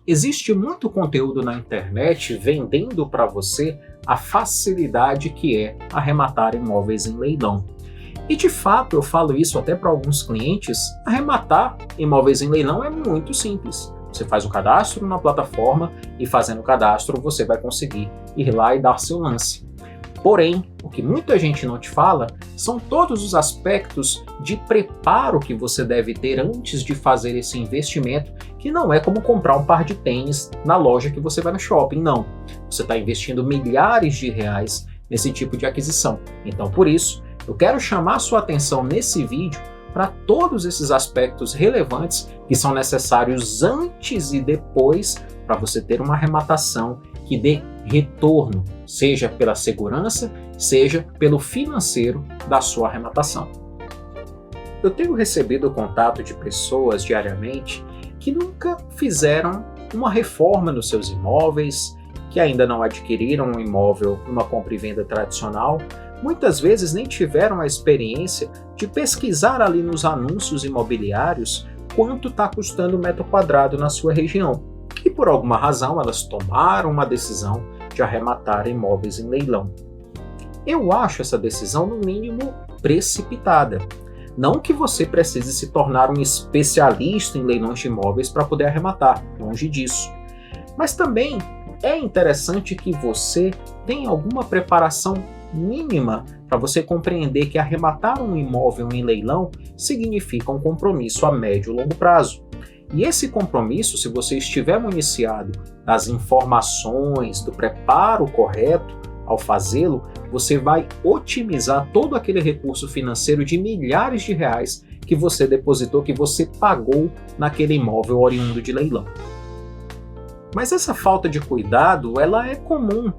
Existe muito conteúdo na internet vendendo para você a facilidade que é arrematar imóveis em leilão. E de fato, eu falo isso até para alguns clientes, arrematar imóveis em leilão é muito simples. Você faz o cadastro na plataforma e fazendo o cadastro você vai conseguir ir lá e dar seu lance. Porém, o que muita gente não te fala são todos os aspectos de preparo que você deve ter antes de fazer esse investimento, que não é como comprar um par de tênis na loja que você vai no shopping, não. Você está investindo milhares de reais nesse tipo de aquisição. Então, por isso, eu quero chamar sua atenção nesse vídeo para todos esses aspectos relevantes que são necessários antes e depois para você ter uma arrematação que dê retorno, seja pela segurança, seja pelo financeiro da sua arrematação. Eu tenho recebido contato de pessoas diariamente que nunca fizeram uma reforma nos seus imóveis, que ainda não adquiriram um imóvel numa compra e venda tradicional, muitas vezes nem tiveram a experiência de pesquisar ali nos anúncios imobiliários quanto está custando o metro quadrado na sua região. E por alguma razão elas tomaram uma decisão de arrematar imóveis em leilão. Eu acho essa decisão, no mínimo, precipitada. Não que você precise se tornar um especialista em leilões de imóveis para poder arrematar, longe disso. Mas também é interessante que você tenha alguma preparação mínima para você compreender que arrematar um imóvel em leilão significa um compromisso a médio e longo prazo. E esse compromisso, se você estiver municiado das informações, do preparo correto ao fazê-lo, você vai otimizar todo aquele recurso financeiro de milhares de reais que você depositou, que você pagou naquele imóvel oriundo de leilão. Mas essa falta de cuidado, ela é comum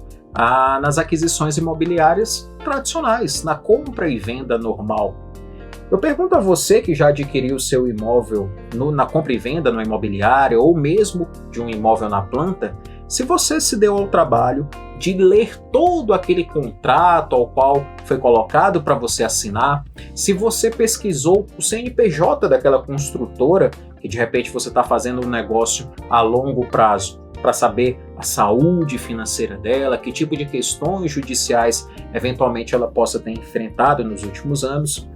nas aquisições imobiliárias tradicionais, na compra e venda normal. Eu pergunto a você que já adquiriu seu imóvel na compra e venda no imobiliário ou mesmo de um imóvel na planta, se você se deu ao trabalho de ler todo aquele contrato ao qual foi colocado para você assinar, se você pesquisou o CNPJ daquela construtora, que de repente você está fazendo um negócio a longo prazo, para saber a saúde financeira dela, que tipo de questões judiciais eventualmente ela possa ter enfrentado nos últimos anos.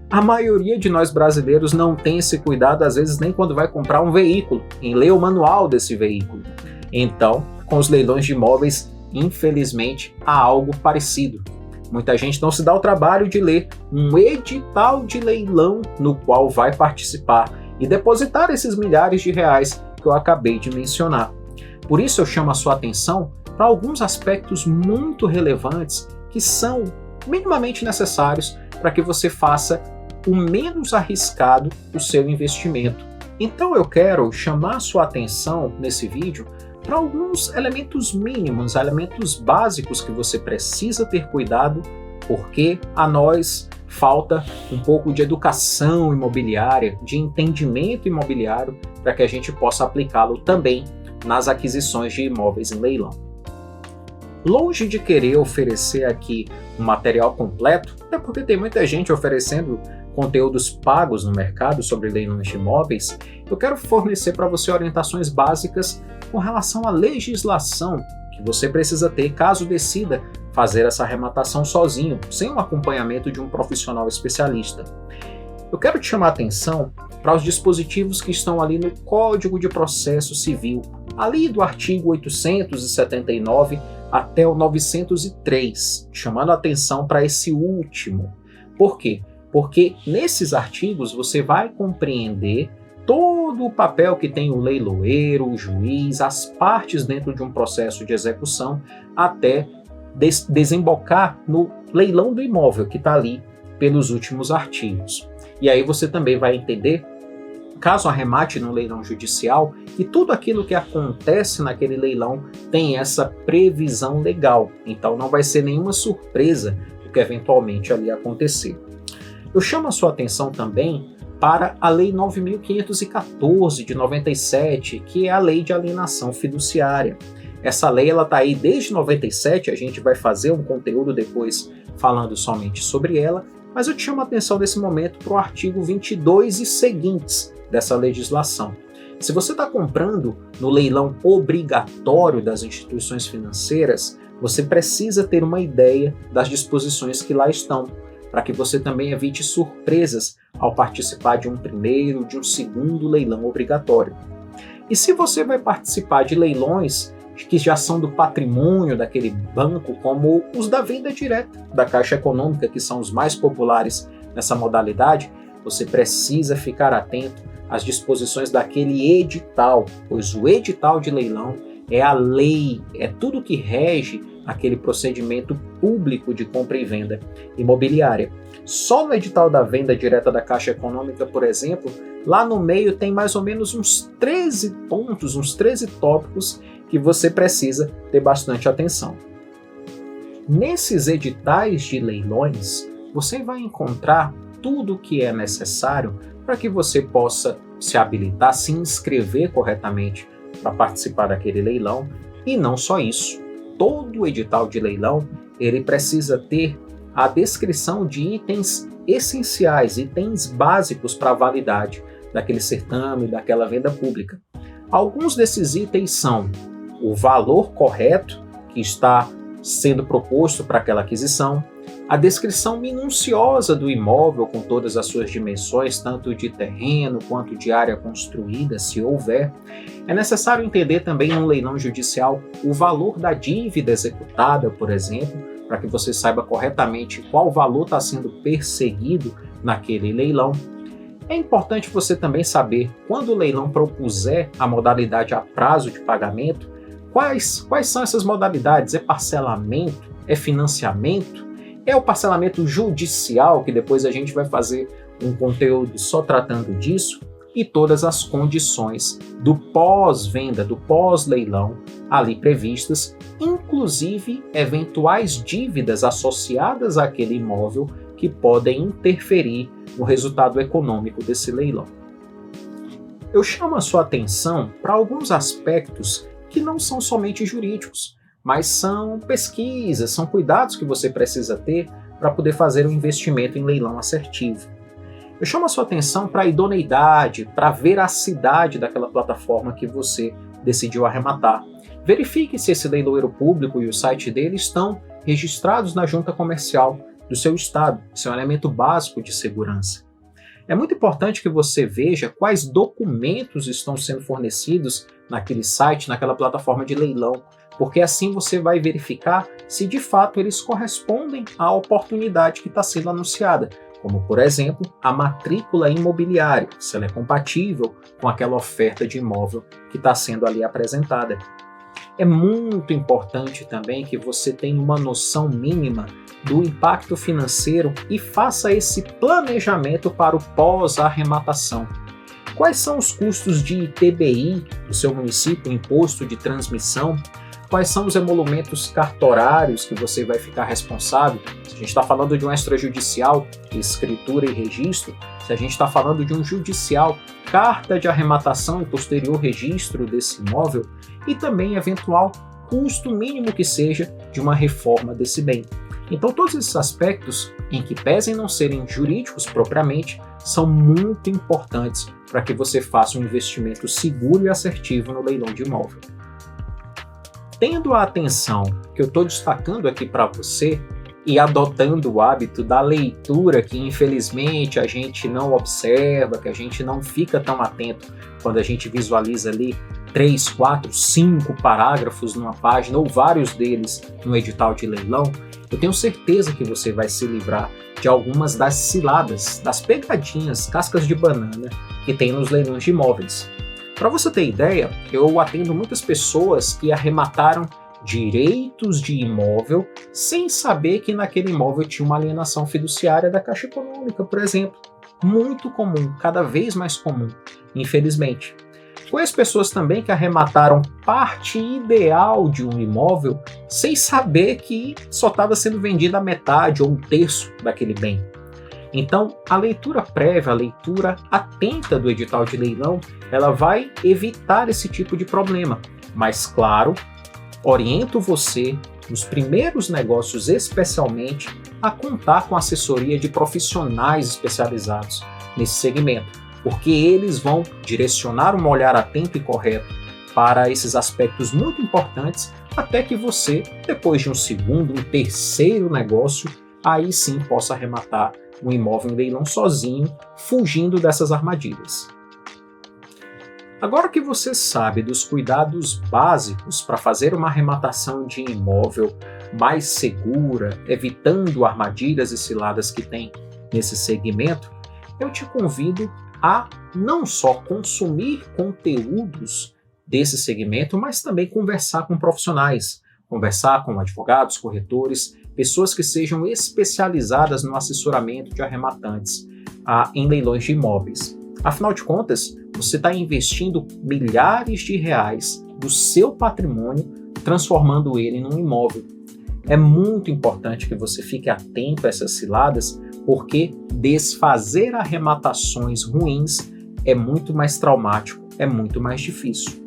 A maioria de nós brasileiros não tem esse cuidado, às vezes nem quando vai comprar um veículo, em ler o manual desse veículo. Então, com os leilões de imóveis, infelizmente, há algo parecido. Muita gente não se dá o trabalho de ler um edital de leilão no qual vai participar e depositar esses milhares de reais que eu acabei de mencionar. Por isso eu chamo a sua atenção para alguns aspectos muito relevantes que são minimamente necessários para que você faça o menos arriscado o seu investimento. Então eu quero chamar a sua atenção nesse vídeo para alguns elementos mínimos, elementos básicos que você precisa ter cuidado, porque a nós falta um pouco de educação imobiliária, de entendimento imobiliário, para que a gente possa aplicá-lo também nas aquisições de imóveis em leilão. Longe de querer oferecer aqui um material completo, até porque tem muita gente oferecendo conteúdos pagos no mercado sobre leilões de imóveis, eu quero fornecer para você orientações básicas com relação à legislação que você precisa ter caso decida fazer essa arrematação sozinho, sem o acompanhamento de um profissional especialista. Eu quero te chamar a atenção para os dispositivos que estão ali no Código de Processo Civil, ali do artigo 879 até o 903, chamando a atenção para esse último. Por quê? Porque nesses artigos você vai compreender todo o papel que tem o leiloeiro, o juiz, as partes dentro de um processo de execução, até desembocar no leilão do imóvel que está ali pelos últimos artigos. E aí você também vai entender, caso arremate no leilão judicial, que tudo aquilo que acontece naquele leilão tem essa previsão legal. Então não vai ser nenhuma surpresa o que eventualmente ali acontecer. Eu chamo a sua atenção também para a Lei 9.514 de 97, que é a Lei de Alienação Fiduciária. Essa lei está aí desde 97, a gente vai fazer um conteúdo depois falando somente sobre ela, mas eu te chamo a atenção nesse momento para o artigo 22 e seguintes dessa legislação. Se você está comprando no leilão obrigatório das instituições financeiras, você precisa ter uma ideia das disposições que lá estão, para que você também evite surpresas ao participar de um primeiro, de um segundo leilão obrigatório. E se você vai participar de leilões que já são do patrimônio daquele banco, como os da venda direta da Caixa Econômica, que são os mais populares nessa modalidade, você precisa ficar atento às disposições daquele edital, pois o edital de leilão é a lei, é tudo que rege aquele procedimento público de compra e venda imobiliária. Só no edital da venda direta da Caixa Econômica, por exemplo, lá no meio tem mais ou menos uns 13 pontos, uns 13 tópicos que você precisa ter bastante atenção. Nesses editais de leilões, você vai encontrar tudo o que é necessário para que você possa se habilitar, se inscrever corretamente para participar daquele leilão. E não só isso, todo edital de leilão ele precisa ter a descrição de itens essenciais, itens básicos para a validade daquele certame, daquela venda pública. Alguns desses itens são o valor correto que está sendo proposto para aquela aquisição, a descrição minuciosa do imóvel com todas as suas dimensões, tanto de terreno quanto de área construída, se houver. É necessário entender também no leilão judicial o valor da dívida executada, por exemplo, para que você saiba corretamente qual valor está sendo perseguido naquele leilão. É importante você também saber, quando o leilão propuser a modalidade a prazo de pagamento, quais são essas modalidades? É parcelamento? É financiamento? É o parcelamento judicial, que depois a gente vai fazer um conteúdo só tratando disso, e todas as condições do pós-venda, do pós-leilão ali previstas, inclusive eventuais dívidas associadas àquele imóvel que podem interferir no resultado econômico desse leilão. Eu chamo a sua atenção para alguns aspectos que não são somente jurídicos, mas são pesquisas, são cuidados que você precisa ter para poder fazer um investimento em leilão assertivo. Eu chamo a sua atenção para a idoneidade, para a veracidade daquela plataforma que você decidiu arrematar. Verifique se esse leiloeiro público e o site dele estão registrados na junta comercial do seu estado. Isso é um elemento básico de segurança. É muito importante que você veja quais documentos estão sendo fornecidos naquele site, naquela plataforma de leilão, porque assim você vai verificar se de fato eles correspondem à oportunidade que está sendo anunciada, como por exemplo a matrícula imobiliária, se ela é compatível com aquela oferta de imóvel que está sendo ali apresentada. É muito importante também que você tenha uma noção mínima do impacto financeiro e faça esse planejamento para o pós-arrematação. Quais são os custos de ITBI do seu município, imposto de transmissão? Quais são os emolumentos cartorários que você vai ficar responsável? Se a gente está falando de um extrajudicial, escritura e registro, se a gente está falando de um judicial, carta de arrematação e posterior registro desse imóvel, e também eventual custo mínimo que seja de uma reforma desse bem. Então todos esses aspectos, em que pesem não serem jurídicos propriamente, são muito importantes para que você faça um investimento seguro e assertivo no leilão de imóvel. Tendo a atenção que eu estou destacando aqui para você e adotando o hábito da leitura, que infelizmente a gente não observa, que a gente não fica tão atento quando a gente visualiza ali 3, 4, 5 parágrafos numa página ou vários deles no edital de leilão, eu tenho certeza que você vai se livrar de algumas das ciladas, das pegadinhas, cascas de banana que tem nos leilões de imóveis. Para você ter ideia, eu atendo muitas pessoas que arremataram direitos de imóvel sem saber que naquele imóvel tinha uma alienação fiduciária da Caixa Econômica, por exemplo. Muito comum, cada vez mais comum, infelizmente. Conheço pessoas também que arremataram parte ideal de um imóvel sem saber que só estava sendo vendida a metade ou um terço daquele bem. Então, a leitura prévia, a leitura atenta do edital de leilão, ela vai evitar esse tipo de problema. Mas, claro, oriento você, nos primeiros negócios especialmente, a contar com assessoria de profissionais especializados nesse segmento. porque eles vão direcionar um olhar atento e correto para esses aspectos muito importantes, até que você, depois de um segundo, um terceiro negócio, aí sim possa arrematar um imóvel em leilão sozinho, fugindo dessas armadilhas. Agora que você sabe dos cuidados básicos para fazer uma arrematação de imóvel mais segura, evitando armadilhas e ciladas que tem nesse segmento, eu te convido a não só consumir conteúdos desse segmento, mas também conversar com profissionais, conversar com advogados, corretores, pessoas que sejam especializadas no assessoramento de arrematantes em leilões de imóveis. Afinal de contas, você está investindo milhares de reais do seu patrimônio, transformando ele num imóvel. É muito importante que você fique atento a essas ciladas, porque desfazer arrematações ruins é muito mais traumático, é muito mais difícil.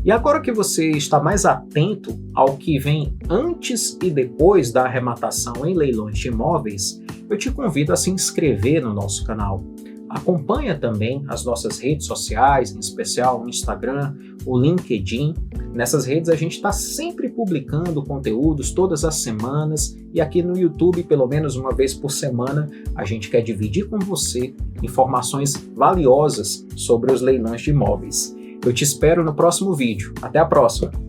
E agora que você está mais atento ao que vem antes e depois da arrematação em leilões de imóveis, eu te convido a se inscrever no nosso canal. Acompanha também as nossas redes sociais, em especial o Instagram, o LinkedIn. Nessas redes a gente está sempre publicando conteúdos todas as semanas, e aqui no YouTube, pelo menos uma vez por semana, a gente quer dividir com você informações valiosas sobre os leilões de imóveis. Eu te espero no próximo vídeo. Até a próxima!